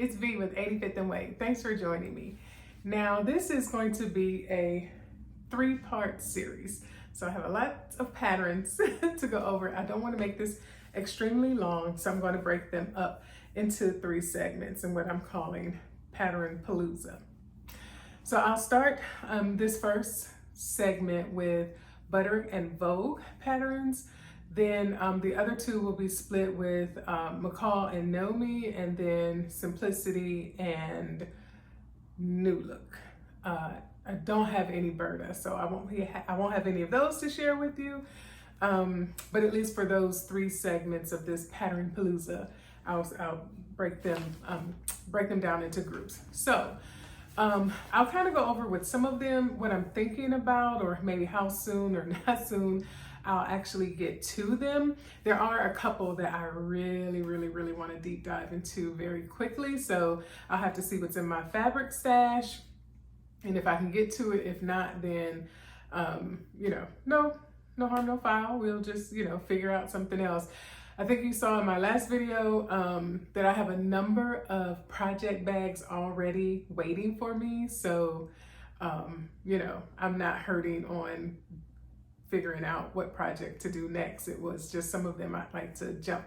it's V with 85th and Wade. Thanks for joining me. Now, this is going to be a 3-part series. So I have a lot of patterns to go over. I don't want to make this extremely long, so I'm going to break them up into 3 segments in what I'm calling Pattern Palooza. So I'll start this first segment with Butterick and Vogue patterns. Then the other 2 will be split with McCall and Nomi, and then Simplicity and New Look. I don't have any Berta, so I won't have any of those to share with you. But at least for those 3 segments of this Pattern Palooza, I'll break them down into groups. So I'll kind of go over with some of them what I'm thinking about, or maybe how soon or not soon I'll actually get to them. There are a couple that I really want to deep dive into very quickly, so I'll have to see what's in my fabric stash, and if I can get to it. If not, then no harm, no foul. We'll just figure out something else. I think you saw in my last video that I have a number of project bags already waiting for me, so I'm not hurting on figuring out what project to do next. It was just some of them I'd like to jump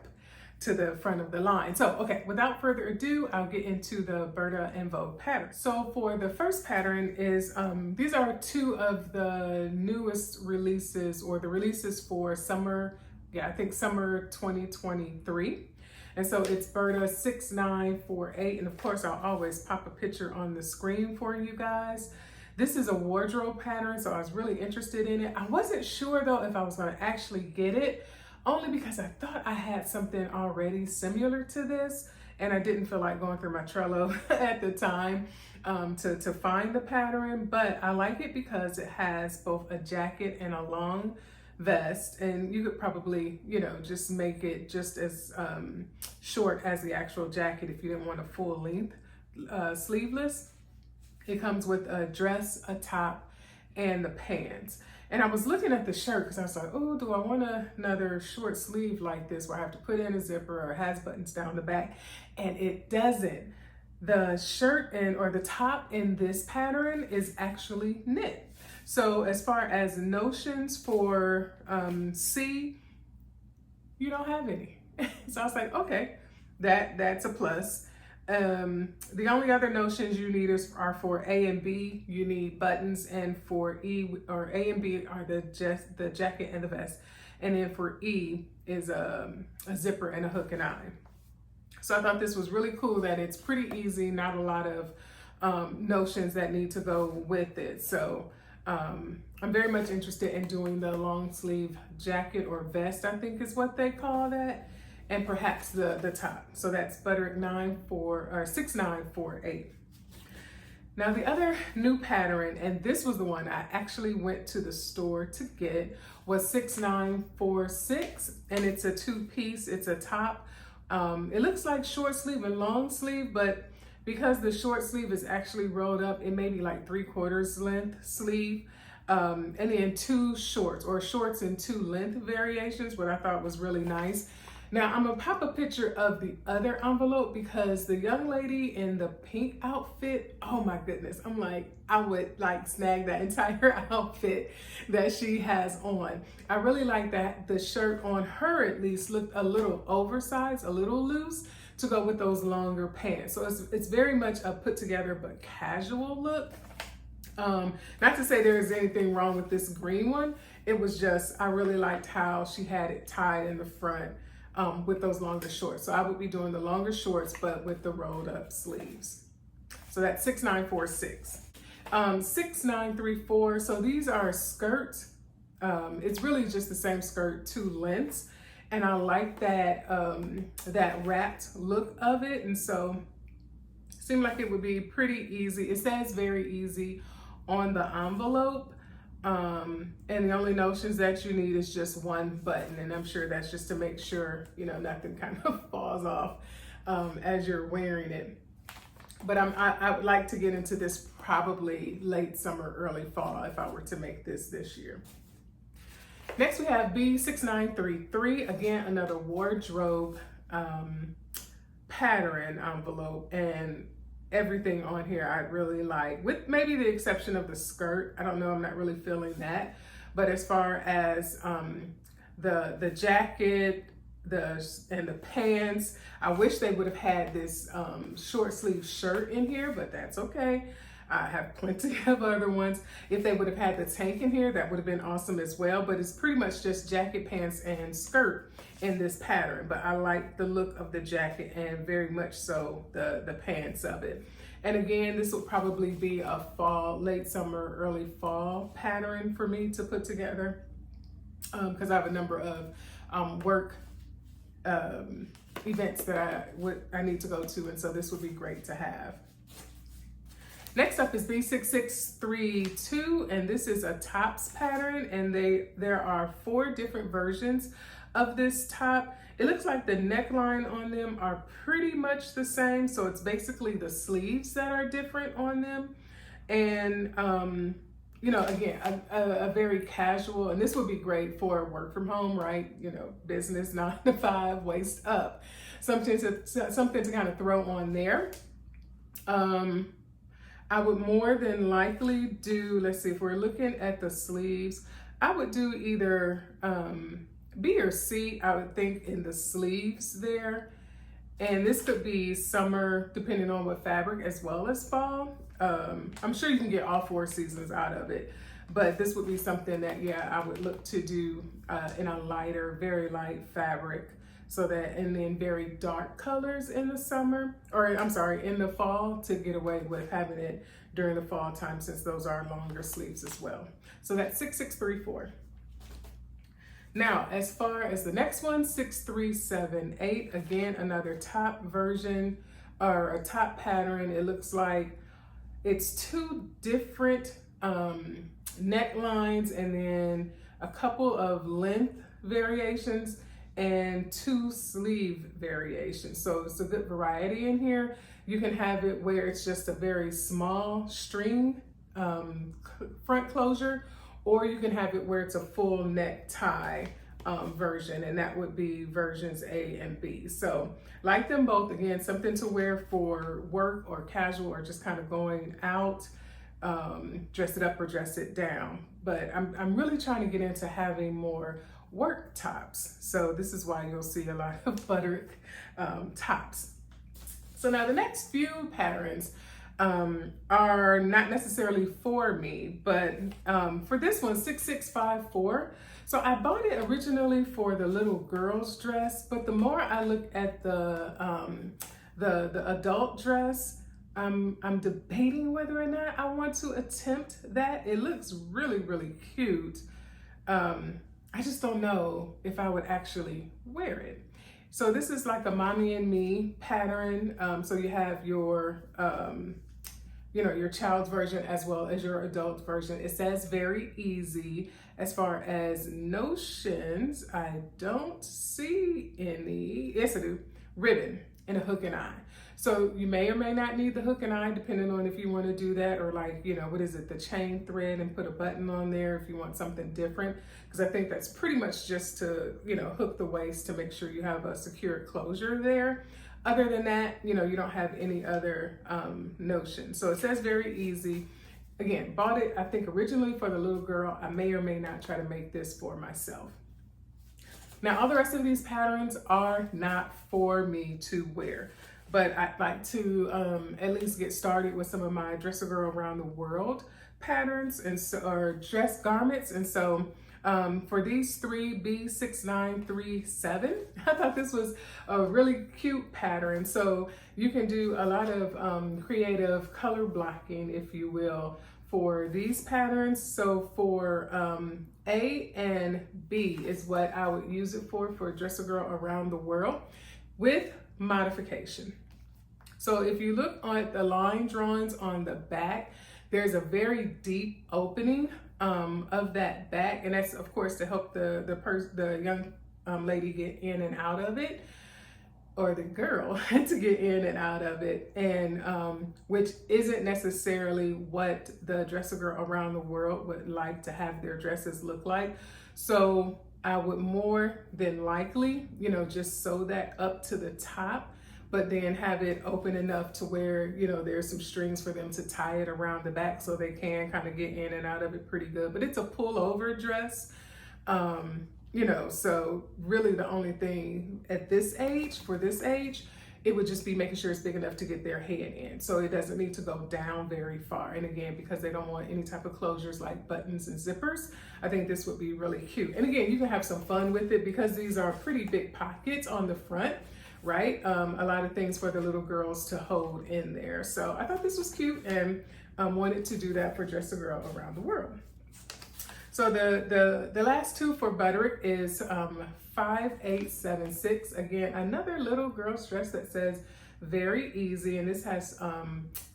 to the front of the line. So, okay, without further ado, I'll get into the Butterick and Vogue pattern. So for the first pattern is, these are 2 of the newest releases, or the releases for summer, I think summer 2023. And so it's Butterick 6948. And of course, I'll always pop a picture on the screen for you guys. This is a wardrobe pattern, so I was really interested in it. I wasn't sure though if I was going to actually get it, only because I thought I had something already similar to this, and I didn't feel like going through my Trello at the time to find the pattern. But I like it because it has both a jacket and a long vest, and you could probably just make it just as short as the actual jacket if you didn't want a full length sleeveless. It comes with a dress, a top, and the pants. And I was looking at the shirt because I was like, oh, do I want another short sleeve like this where I have to put in a zipper or has buttons down the back? And it doesn't. The shirt or the top in this pattern is actually knit. So as far as notions for C, you don't have any. So I was like, okay, that's a plus. The only other notions you need are for A and B, you need buttons, and for E, or A and B are the jacket and the vest. And then for E is a zipper and a hook and eye. So I thought this was really cool that it's pretty easy, not a lot of notions that need to go with it. So I'm very much interested in doing the long sleeve jacket or vest, I think is what they call that. And perhaps the top. So that's Butterick 6948. Now the other new pattern, and this was the one I actually went to the store to get, was 6946, and it's a 2-piece. It's a top. It looks like short sleeve and long sleeve, but because the short sleeve is actually rolled up, it may be like 3/4 length sleeve. And then 2 shorts, or shorts in 2 length variations, what I thought was really nice. Now I'm gonna pop a picture of the other envelope because the young lady in the pink outfit, oh my goodness, I'm like, I would like snag that entire outfit that she has on. I really like that the shirt on her at least looked a little oversized, a little loose to go with those longer pants. So it's very much a put together but casual look. Not to say there is anything wrong with this green one. It was just, I really liked how she had it tied in the front with those longer shorts. So I would be doing the longer shorts, but with the rolled up sleeves. So that's 6946. 6934, so these are skirts. It's really just the same skirt, 2 lengths. And I like that, that wrapped look of it. And so it seemed like it would be pretty easy. It says very easy on the envelope. And the only notions that you need is just 1 button, and I'm sure that's just to make sure nothing kind of falls off as you're wearing it. But I would like to get into this probably late summer, early fall if I were to make this year. Next we have B6933, again another wardrobe pattern envelope, and everything on here I really like, with maybe the exception of the skirt. I don't know, I'm not really feeling that. But as far as the jacket, and the pants, I wish they would have had this short sleeve shirt in here, but that's okay. I have plenty of other ones. If they would have had the tank in here, that would have been awesome as well. But it's pretty much just jacket, pants, and skirt in this pattern. But I like the look of the jacket, and very much so the pants of it. And again, this will probably be a fall, late summer, early fall pattern for me to put together, because I have a number of work events that I need to go to, and so this would be great to have. Next up is s4e38, and this is a tops pattern, and there are 4 different versions of this top. It looks like the neckline on them are pretty much the same, so it's basically the sleeves that are different on them. And you know, again, a very casual, and this would be great for work from home, right? You know, business 9 to 5, waist up, something to kind of throw on there. I would more than likely do, let's see, if we're looking at the sleeves, I would do either B or C, I would think, in the sleeves there. And this could be summer, depending on what fabric, as well as fall. I'm sure you can get all 4 seasons out of it, but this would be something that, yeah, I would look to do in a lighter, very light fabric, so that, and then very dark colors in the summer, or I'm sorry, in the fall, to get away with having it during the fall time, since those are longer sleeves as well. So that's s4e38. Now, as far as the next one, s4e38, again, another top version, or a top pattern. It looks like it's 2 different necklines, and then a couple of length variations, and 2 sleeve variations. So it's a good variety in here. You can have it where it's just a very small string front closure, or you can have it where it's a full neck tie version, and that would be versions A and B. So like them both, again, something to wear for work or casual, or just kind of going out, dress it up or dress it down. But I'm really trying to get into having more work tops. So this is why you'll see a lot of Butterick tops. So now the next few patterns are not necessarily for me, but for this one, s654. So I bought it originally for the little girl's dress, but the more I look at the adult dress, I'm debating whether or not I want to attempt that. It looks really, really cute. I just don't know if I would actually wear it. So this is like a mommy and me pattern. So you have your, you know, your child's version as well as your adult version. It says very easy. As far as notions, I don't see any. Yes, I do. Ribbon and a hook and eye. So you may or may not need the hook and eye, depending on if you want to do that, or like, you know, what is it, the chain thread, and put a button on there if you want something different. Because I think that's pretty much just to, you know, hook the waist to make sure you have a secure closure there. Other than that, you know, you don't have any other notion. So it says very easy. Again, bought it, I think, originally for the little girl. I may or may not try to make this for myself. Now, all the rest of these patterns are not for me to wear, but I'd like to at least get started with some of my Dress a Girl Around the World patterns, and so, or dress garments. And so for these 3, B6937, I thought this was a really cute pattern. So you can do a lot of creative color blocking, if you will, for these patterns. So for A and B is what I would use it for Dress a Girl Around the World, with modification. So if you look at the line drawings on the back, there's a very deep opening of that back, and that's of course to help the young lady get in and out of it, or the girl to get in and out of it, and which isn't necessarily what the Dress a Girl Around the World would like to have their dresses look like. So I would more than likely, you know, just sew that up to the top but then have it open enough to where, you know, there's some strings for them to tie it around the back so they can kind of get in and out of it pretty good. But it's a pullover dress, you know, so really the only thing at this age, for this age, it would just be making sure it's big enough to get their head in. So it doesn't need to go down very far. And again, because they don't want any type of closures like buttons and zippers, I think this would be really cute. And again, you can have some fun with it because these are pretty big pockets on the front, right? A lot of things for the little girls to hold in there. So I thought this was cute and wanted to do that for Dress a Girl Around the World. So the last two for Butterick is 5876. Again, another little girl's dress that says very easy, and this has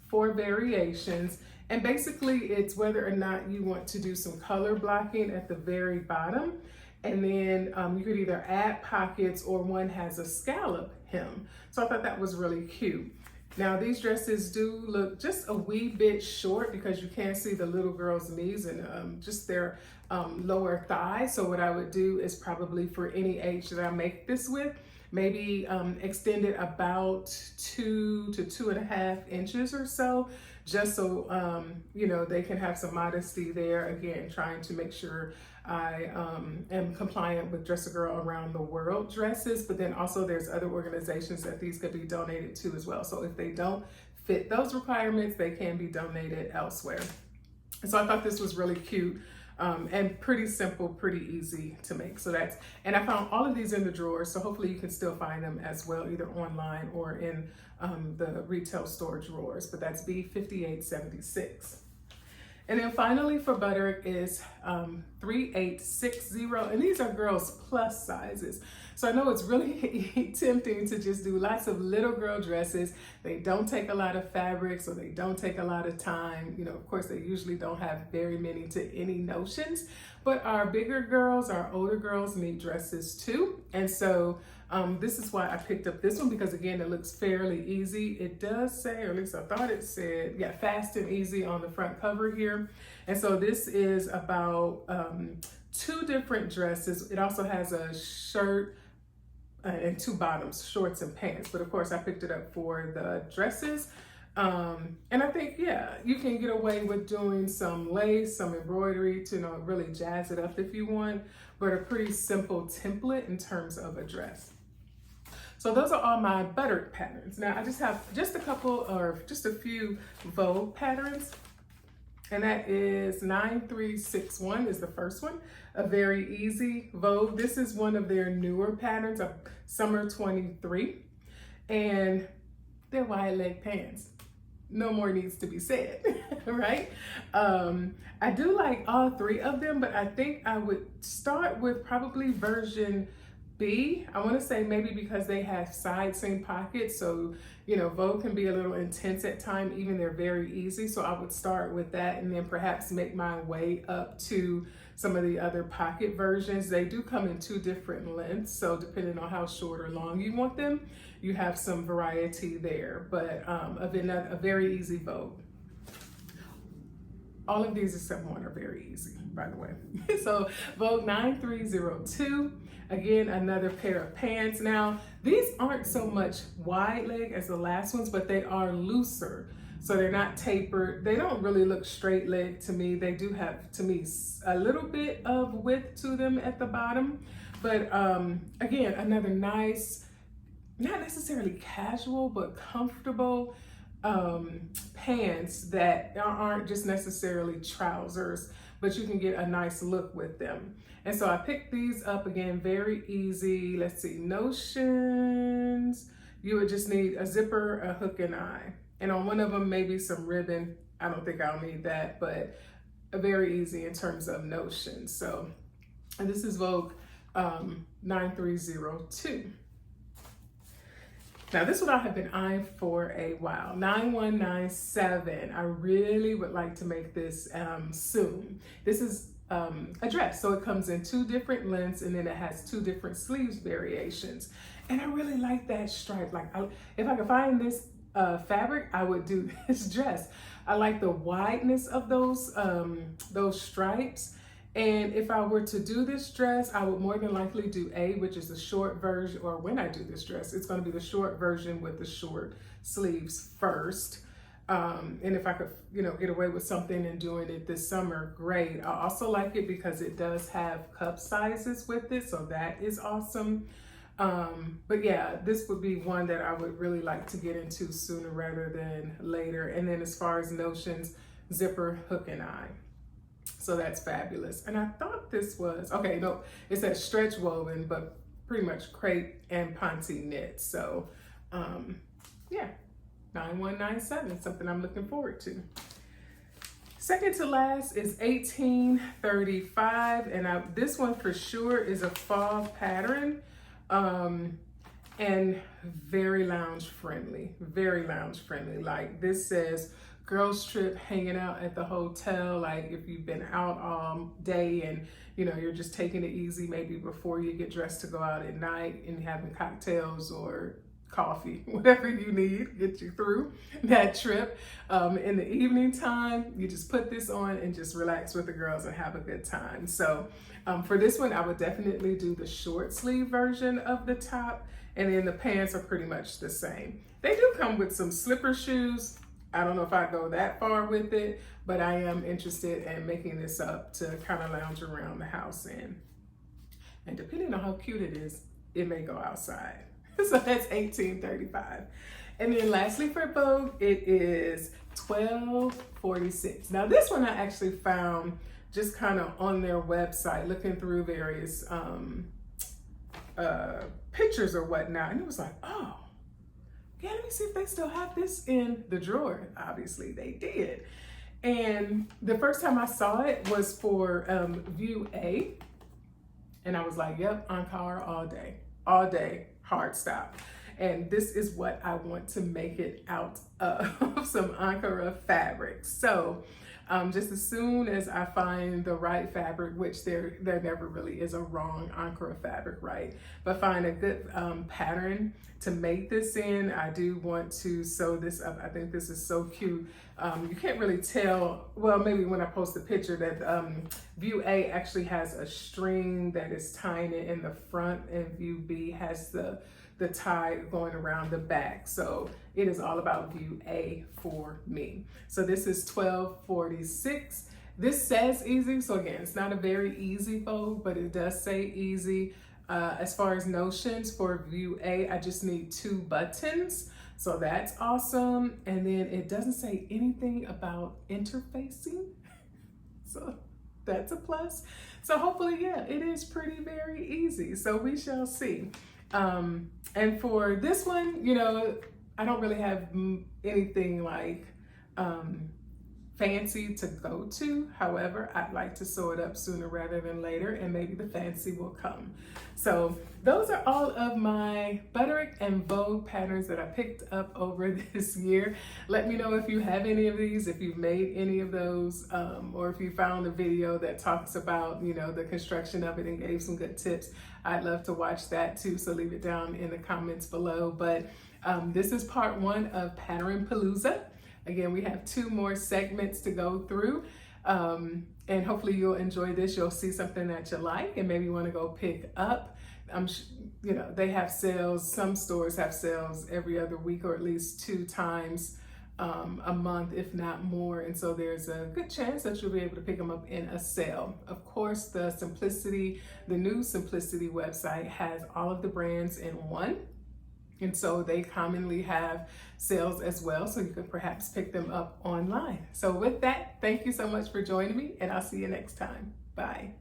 4 variations. And basically it's whether or not you want to do some color blocking at the very bottom. And then you could either add pockets or one has a scallop hem. So I thought that was really cute. Now these dresses do look just a wee bit short because you can't see the little girl's knees and just their lower thigh. So what I would do is probably for any age that I make this with, maybe extend it about 2 to 2.5 inches or so, just so you know, they can have some modesty there. Again, trying to make sure I am compliant with Dress a Girl Around the World dresses, but then also there's other organizations that these could be donated to as well. So if they don't fit those requirements, they can be donated elsewhere. And so I thought this was really cute and pretty simple, pretty easy to make. So that's, and I found all of these in the drawers, so hopefully you can still find them as well, either online or in the retail store drawers, but that's B5876. And then finally for Butterick is 3860, and these are girls plus sizes. So I know it's really tempting to just do lots of little girl dresses. They don't take a lot of fabric, so they don't take a lot of time. You know, of course, they usually don't have very many to any notions, but our bigger girls, our older girls need dresses too. And so this is why I picked up this one, because again, it looks fairly easy. It does say, or at least I thought it said, yeah, fast and easy on the front cover here. And so this is about 2 different dresses. It also has a shirt and 2 bottoms, shorts and pants. But of course I picked it up for the dresses. And I think, yeah, you can get away with doing some lace, some embroidery to, you know, really jazz it up if you want, but a pretty simple template in terms of a dress. So those are all my Butterick patterns. Now I just have just a couple, or just a few Vogue patterns. And that is 9361 is the first one, a very easy Vogue. This is one of their newer patterns of summer 23, and they're wide leg pants. No more needs to be said, right? I do like all 3 of them, but I think I would start with probably version B. I want to say maybe because they have side seam pockets, so you know, Vogue can be a little intense at times, even they're very easy. So I would start with that and then perhaps make my way up to some of the other pocket versions. They do come in 2 different lengths, so depending on how short or long you want them, you have some variety there, but a very easy Vogue. All of these except one are very easy, by the way. So Vogue 9302, again, another pair of pants. Now, these aren't so much wide leg as the last ones, but they are looser. So they're not tapered. They don't really look straight leg to me. They do have, to me, a little bit of width to them at the bottom. But again, another nice, not necessarily casual, but comfortable pants that aren't just necessarily trousers, but you can get a nice look with them. And so I picked these up, again, very easy. Let's see, notions. You would just need a zipper, a hook, and eye. And on one of them, maybe some ribbon. I don't think I'll need that, but very easy in terms of notions. So, and this is Vogue 9302. Now this one I have been eyeing for a while, 9197. I really would like to make this soon. This is a dress, so it comes in 2 different lengths, and then it has 2 different sleeves variations. And I really like that stripe. Like, if I could find this fabric, I would do this dress. I like the wideness of those stripes, And if I were to do this dress, I would more than likely do A, which is the short version, or when I do this dress, it's going to be the short version with the short sleeves first. And if I could, get away with something and doing it this summer, great. I also like it because it does have cup sizes with it, so that is awesome. But yeah, this would be one that I would really like to get into sooner rather than later. And then as far as notions, zipper, hook, and eye. So that's fabulous. And I thought this was, okay, no, it says stretch woven, but pretty much crepe and ponte knit. So yeah, 9197, something I'm looking forward to. Second to last is 1835, and this one for sure is a fall pattern, and very lounge friendly, very lounge friendly. Like this says girls trip, hanging out at the hotel. Like if you've been out all day and you're just taking it easy, maybe before you get dressed to go out at night and having cocktails or coffee, whatever you need, get you through that trip. In the evening time, you just put this on and just relax with the girls and have a good time. So for this one, I would definitely do the short sleeve version of the top, and then the pants are pretty much the same. They do come with some slipper shoes. I don't know if I go that far with it, but I am interested in making this up to kind of lounge around the house in. And depending on how cute it is, it may go outside. So that's 1835. And then lastly for Vogue, it is 1246. Now this one I actually found just kind of on their website, looking through various pictures or whatnot. And it was like, oh, yeah, let me see if they still have this in the drawer. Obviously they did. And the first time I saw it was for View A. And I was like, yep, Ankara all day, hard stop. And this is what I want to make it out of, some Ankara fabric. So just as soon as I find the right fabric, which there never really is a wrong Ankara fabric, right? But find a good pattern to make this in. I do want to sew this up. I think this is so cute. You can't really tell, well, maybe when I post the picture, that View A actually has a string that is tying it in the front, and View B has the tie going around the back. So it is all about View A for me. So this is 1246. This says easy. So again, it's not a very easy Vogue, but it does say easy. As far as notions for View A, I just need 2 buttons. So that's awesome. And then it doesn't say anything about interfacing. So that's a plus. So hopefully, yeah, it is very easy. So we shall see. And for this one, I don't really have anything like fancy to go to. However, I'd like to sew it up sooner rather than later, and maybe the fancy will come. So those are all of my Butterick and Vogue patterns that I picked up over this year. Let me know if you have any of these, if you've made any of those, or if you found a video that talks about, the construction of it and gave some good tips. I'd love to watch that too, so leave it down in the comments below. But this is part 1 of Pattern Palooza. Again, we have 2 more segments to go through, and hopefully you'll enjoy this. You'll see something that you like and maybe want to go pick up. They have sales. Some stores have sales every other week, or at least 2 times a month, if not more. And so there's a good chance that you'll be able to pick them up in a sale. Of course, the new Simplicity website has all of the brands in one. And so they commonly have sales as well, so you can perhaps pick them up online. So with that, thank you so much for joining me, and I'll see you next time. Bye.